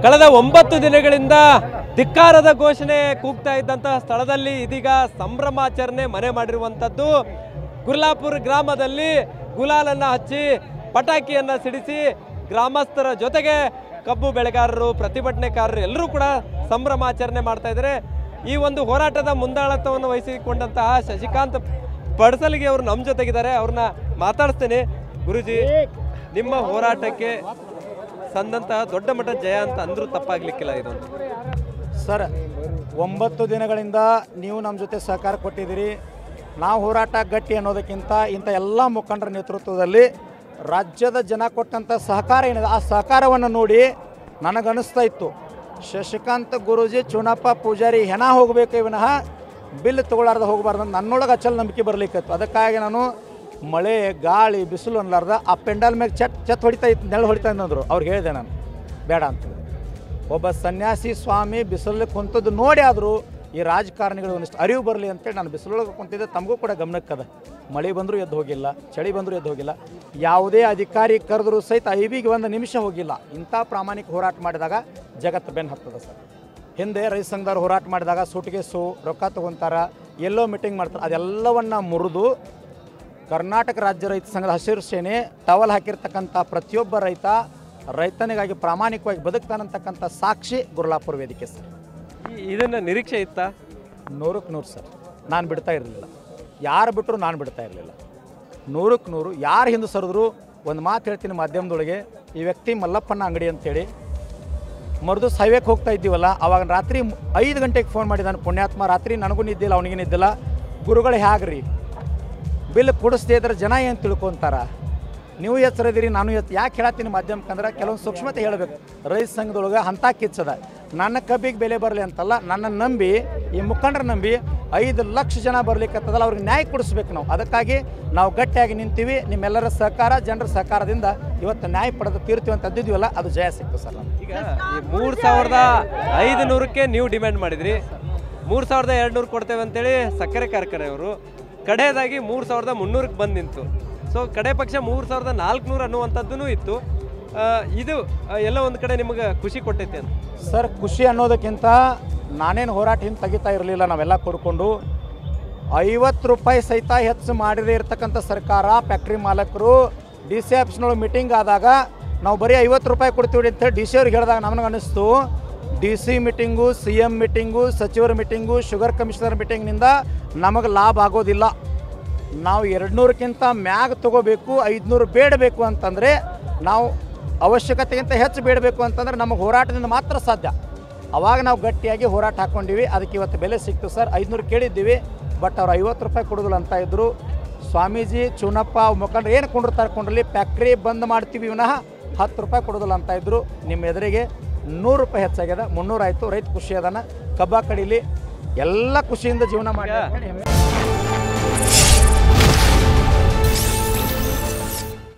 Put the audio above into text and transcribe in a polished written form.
ಕಳೆದ 9 ದಿನಗಳಿಂದ ಧಿಕ್ಕಾರದ ಘೋಷಣೆ ಕೂಗ್ತಾ ಇದ್ದಂತಹ ಸ್ಥಳದಲ್ಲಿ ಇದೀಗ ಸಂಭ್ರಮಾಚರಣೆ ಮನೆ ಮಾಡಿರುವಂತದ್ದು. ಗುರ್ಲಾಪುರ ಗ್ರಾಮದಲ್ಲಿ ಗುಲಾಲನ್ನ ಹಚ್ಚಿ ಪಟಾಕಿಯನ್ನ ಸಿಡಿಸಿ ಗ್ರಾಮಸ್ಥರ ಜೊತೆಗೆ ಕಬ್ಬು ಬೆಳೆಗಾರರು, ಪ್ರತಿಭಟನೆಕಾರರು ಎಲ್ಲರೂ ಕೂಡ ಸಂಭ್ರಮಾಚರಣೆ ಮಾಡ್ತಾ ಇದ್ದಾರೆ. ಈ ಒಂದು ಹೋರಾಟದ ಮುಂದಾಳತ್ವವನ್ನು ವಹಿಸಿಕೊಂಡಂತಹ ಶಶಿಕಾಂತ್ ಪಡಸಲಿಗೆ ಅವರು ನಮ್ಮ ಜೊತೆಗಿದ್ದಾರೆ. ಅವ್ರನ್ನ ಮಾತಾಡಿಸ್ತೇನೆ. ಗುರುಜಿ, ನಿಮ್ಮ ಹೋರಾಟಕ್ಕೆ ಸಂದಂತಹ ದೊಡ್ಡ ಮಟ್ಟದ ಜಯ ಅಂತ ಅಂದ್ರೂ ತಪ್ಪಾಗ್ಲಿಕ್ಕಿಲ್ಲ ಇದೊಂದು. ಸರ್, 9 ದಿನಗಳಿಂದ ನೀವು ನಮ್ಮ ಜೊತೆ ಸಹಕಾರ ಕೊಟ್ಟಿದ್ದೀರಿ. ನಾವು ಹೋರಾಟ ಗಟ್ಟಿ ಅನ್ನೋದಕ್ಕಿಂತ ಇಂಥ ಎಲ್ಲ ಮುಖಂಡರ ನೇತೃತ್ವದಲ್ಲಿ ರಾಜ್ಯದ ಜನ ಕೊಟ್ಟಂಥ ಸಹಕಾರ ಏನಿದೆ ಆ ಸಹಕಾರವನ್ನು ನೋಡಿ ನನಗನ್ನಿಸ್ತಾ ಇತ್ತು, ಶಶಿಕಾಂತ್ ಗುರೂಜಿ, ಚುನಪ್ಪ ಪೂಜಾರಿ ಹೆಣ ಹೋಗಬೇಕು ವಿನಃ ಬಿಲ್ ತೊಗೊಳಾರ್ದ ಹೋಗಬಾರ್ದು ಅಂತ ನನ್ನೊಳಗೆ ಅಚಲ್ ನಂಬಿಕೆ ಬರಲಿಕ್ಕಿತ್ತು. ಅದಕ್ಕಾಗಿ ನಾನು ಮಳೆ, ಗಾಳಿ, ಬಿಸಿಲು ಅನ್ನಲಾರ್ದ ಆ ಪೆಂಡಾಲ್ ಮ್ಯಾಗ ಚತ್ ಹೊಡಿತಾ ಇತ್ತು, ನೆರಳು ಹೊಡಿತಾ ಇದ್ದಂದ್ರು. ಅವ್ರಿಗೆ ಹೇಳಿದೆ ನಾನು ಬೇಡ ಅಂತೇಳಿ. ಒಬ್ಬ ಸನ್ಯಾಸಿ ಸ್ವಾಮಿ ಬಿಸಿಲಲ್ಲಿ ಕುಂತದ್ದು ನೋಡಿ ಆದರೂ ಈ ರಾಜಕಾರಣಿಗಳು ಒಂದಿಷ್ಟು ಅರಿವು ಬರಲಿ ಅಂತೇಳಿ ನಾನು ಬಿಸಿಲೊಳಗೆ ಕುಂತಿದ್ದೆ. ತಮಗೂ ಕೂಡ ಗಮನಕ್ಕದ. ಮಳೆ ಬಂದರೂ ಎದ್ದು ಹೋಗಿಲ್ಲ, ಚಳಿ ಬಂದರೂ ಎದ್ದು ಹೋಗಿಲ್ಲ. ಯಾವುದೇ ಅಧಿಕಾರಿ ಕರೆದರೂ ಸಹಿತ ಐಬಿಗೆ 1 ನಿಮಿಷ ಹೋಗಿಲ್ಲ. ಇಂಥ ಪ್ರಾಮಾಣಿಕ ಹೋರಾಟ ಮಾಡಿದಾಗ ಜಗತ್ತು ಬೆನ್ನು ಹತ್ತದ ಸರ್. ಹಿಂದೆ ರೈತ ಸಂಘದವ್ರು ಹೋರಾಟ ಮಾಡಿದಾಗ ಸೂಟಿಗೆಸು ರೊಕ್ಕ ತೊಗೊತಾರ, ಎಲ್ಲೋ ಮೀಟಿಂಗ್ ಮಾಡ್ತಾರೆ. ಅದೆಲ್ಲವನ್ನು ಮುರಿದು ಕರ್ನಾಟಕ ರಾಜ್ಯ ರೈತ ಸಂಘದ ಹಸಿರು ಸೇನೆ ಟವಲ್ ಹಾಕಿರ್ತಕ್ಕಂಥ ಪ್ರತಿಯೊಬ್ಬ ರೈತನಿಗಾಗಿ ಪ್ರಾಮಾಣಿಕವಾಗಿ ಬದುಕ್ತಾನಂತಕ್ಕಂಥ ಸಾಕ್ಷಿ ಗುರ್ಲಾಪುರ ವೇದಿಕೆ ಸರ್. ಇದನ್ನು ನಿರೀಕ್ಷೆ ಇತ್ತಾ? 100ಕ್ಕೆ 100 ಸರ್. ನಾನು ಬಿಡ್ತಾ ಇರಲಿಲ್ಲ. ಯಾರು ಬಿಟ್ಟರು ನಾನು ಬಿಡ್ತಾ ಇರಲಿಲ್ಲ. 100ಕ್ಕೆ 100 ಯಾರು ಹಿಂದೆ ಸರಿದ್ರು ಒಂದು ಮಾತು ಹೇಳ್ತೀನಿ ಮಾಧ್ಯಮದೊಳಗೆ. ಈ ವ್ಯಕ್ತಿ ಮಲ್ಲಪ್ಪನ ಅಂಗಡಿ ಅಂತೇಳಿ ಮರುದಿವ್ಸ ಹೈವೇಕ್ಕೆ ಹೋಗ್ತಾ ಇದ್ದೀವಲ್ಲ, ಅವಾಗ ರಾತ್ರಿ 5 ಗಂಟೆಗೆ ಫೋನ್ ಮಾಡಿದ್ದಾನೆ ಪುಣ್ಯಾತ್ಮ. ರಾತ್ರಿ ನನಗೂ ನಿದ್ದಿಲ್ಲ, ಅವನಿಗೆ ನಿದ್ದಿಲ್ಲ. ಗುರುಗಳು ಹೇಗ್ರಿ ಬಿಲ್ ಕೊಡಿಸ್ದೇ ಇದ್ರೆ ಜನ ಏನು ತಿಳ್ಕೊತಾರ, ನೀವು ಎಚ್ಚರದಿರಿ ನಾನು ಯಾಕೆ ಹೇಳತ್ತೀನಿ ಮಾಧ್ಯಮಕ್ಕಂದ್ರೆ ಕೆಲವೊಂದು ಸೂಕ್ಷ್ಮತೆ ಹೇಳಬೇಕು. ರೈತ ಸಂಘದೊಳಗೆ ಅಂಥ ಕಿಚ್ಚದ. ನನ್ನ ಕಬ್ಬಿಗೆ ಬೆಲೆ ಬರಲಿ ಅಂತಲ್ಲ, ನನ್ನನ್ನು ನಂಬಿ ಈ ಮುಖಂಡರು ನಂಬಿ 5 ಲಕ್ಷ ಜನ ಬರ್ಲಿಕ್ಕತ್ತದಲ್ಲ, ಅವ್ರಿಗೆ ನ್ಯಾಯ ಕೊಡಿಸ್ಬೇಕು ನಾವು. ಅದಕ್ಕಾಗಿ ನಾವು ಗಟ್ಟಿಯಾಗಿ ನಿಂತೀವಿ. ನಿಮ್ಮೆಲ್ಲರ ಸಹಕಾರ, ಜನರ ಸಹಕಾರದಿಂದ ಇವತ್ತು ನ್ಯಾಯ ಪಡೆದು ತೀರ್ತೀವಿ ಅಂತ ಅಂದಿದ್ವಲ್ಲ, ಅದು ಜಯ ಸಿಕ್ತು ಸರ್. ಈಗ 3500ಕ್ಕೆ ನೀವು ಡಿಮ್ಯಾಂಡ್ ಮಾಡಿದ್ರಿ, 3200 ಕೊಡ್ತೇವೆ ಅಂತೇಳಿ ಸಕ್ಕರೆ ಕಾರ್ಖಾನೆಯವರು. ಕಡೆಯದಾಗಿ 3300ಕ್ಕೆ ಬಂದು ನಿಂತು. ಸೊ ಕಡೆ ಪಕ್ಷ 3400 ಅನ್ನುವಂಥದ್ದು ಇತ್ತು. ಇದು ಎಲ್ಲ ಒಂದು ಕಡೆ ನಿಮಗೆ ಖುಷಿ ಕೊಟ್ಟೈತೆ ಅಂತ ಸರ್. ಖುಷಿ ಅನ್ನೋದಕ್ಕಿಂತ ನಾನೇನು ಹೋರಾಟ ಹಿಂದೆ ತೆಗಿತಾ ಇರಲಿಲ್ಲ. ನಾವೆಲ್ಲ ಕೊಡ್ಕೊಂಡು 50 ರೂಪಾಯಿ ಸಹಿತ ಹೆಚ್ಚು ಮಾಡಿದೇ ಇರ್ತಕ್ಕಂಥ ಸರ್ಕಾರ, ಫ್ಯಾಕ್ಟ್ರಿ ಮಾಲಕರು DC ಆಫೀಸ್ನೊಳಗೆ ಮೀಟಿಂಗ್ ಆದಾಗ ನಾವು ಬರೀ 50 ರೂಪಾಯಿ ಕೊಡ್ತೀವಿ ಅಂತೇಳಿ DC ಅವ್ರಿಗೆ ಹೇಳಿದಾಗ ನಮಗೆ ಅನ್ನಿಸ್ತು, DC ಮೀಟಿಂಗು, CM ಮೀಟಿಂಗು, ಸಚಿವರ ಮೀಟಿಂಗು, ಶುಗರ್ ಕಮಿಷನರ್ ಮೀಟಿಂಗ್ನಿಂದ ನಮಗೆ ಲಾಭ ಆಗೋದಿಲ್ಲ. ನಾವು 200ಕ್ಕಿಂತ ಮ್ಯಾಗ ತೊಗೋಬೇಕು, 500 ಬೇಡಬೇಕು ಅಂತಂದರೆ, ನಾವು ಅವಶ್ಯಕತೆಗಿಂತ ಹೆಚ್ಚು ಬೇಡಬೇಕು ಅಂತಂದರೆ ನಮಗೆ ಹೋರಾಟದಿಂದ ಮಾತ್ರ ಸಾಧ್ಯ. ಅವಾಗ ನಾವು ಗಟ್ಟಿಯಾಗಿ ಹೋರಾಟ ಹಾಕ್ಕೊಂಡಿವಿ. ಅದಕ್ಕೆ ಇವತ್ತು ಬೆಲೆ ಸಿಕ್ತು ಸರ್. 500 ಕೇಳಿದ್ದೀವಿ, ಬಟ್ ಅವ್ರು 50 ರೂಪಾಯಿ ಕೊಡೋದಿಲ್ಲ ಅಂತ ಇದ್ದರು. ಸ್ವಾಮೀಜಿ, ಚುನಪ್ಪ ಮುಖಂಡರು ಏನು ಕೊಂಡಿರ್ತಾರೆ ಕೊಂಡ್ರಲ್ಲಿ, ಫ್ಯಾಕ್ಟ್ರಿ ಬಂದ್ ಮಾಡ್ತೀವಿ ವಿನಃ 10 ರೂಪಾಯಿ ಕೊಡೋದಿಲ್ಲ ಅಂತ ಇದ್ದರು. ನಿಮ್ಮ ಎದುರಿಗೆ 100 ರೂಪಾಯಿ ಹೆಚ್ಚಾಗ್ಯದ, 300 ಆಯಿತು. ರೈತ ಖುಷಿ ಅದನ್ನು. ಕಬ್ಬ ಕಡೀಲಿ, ಎಲ್ಲ ಖುಷಿಯಿಂದ ಜೀವನ ಮಾಡಿ.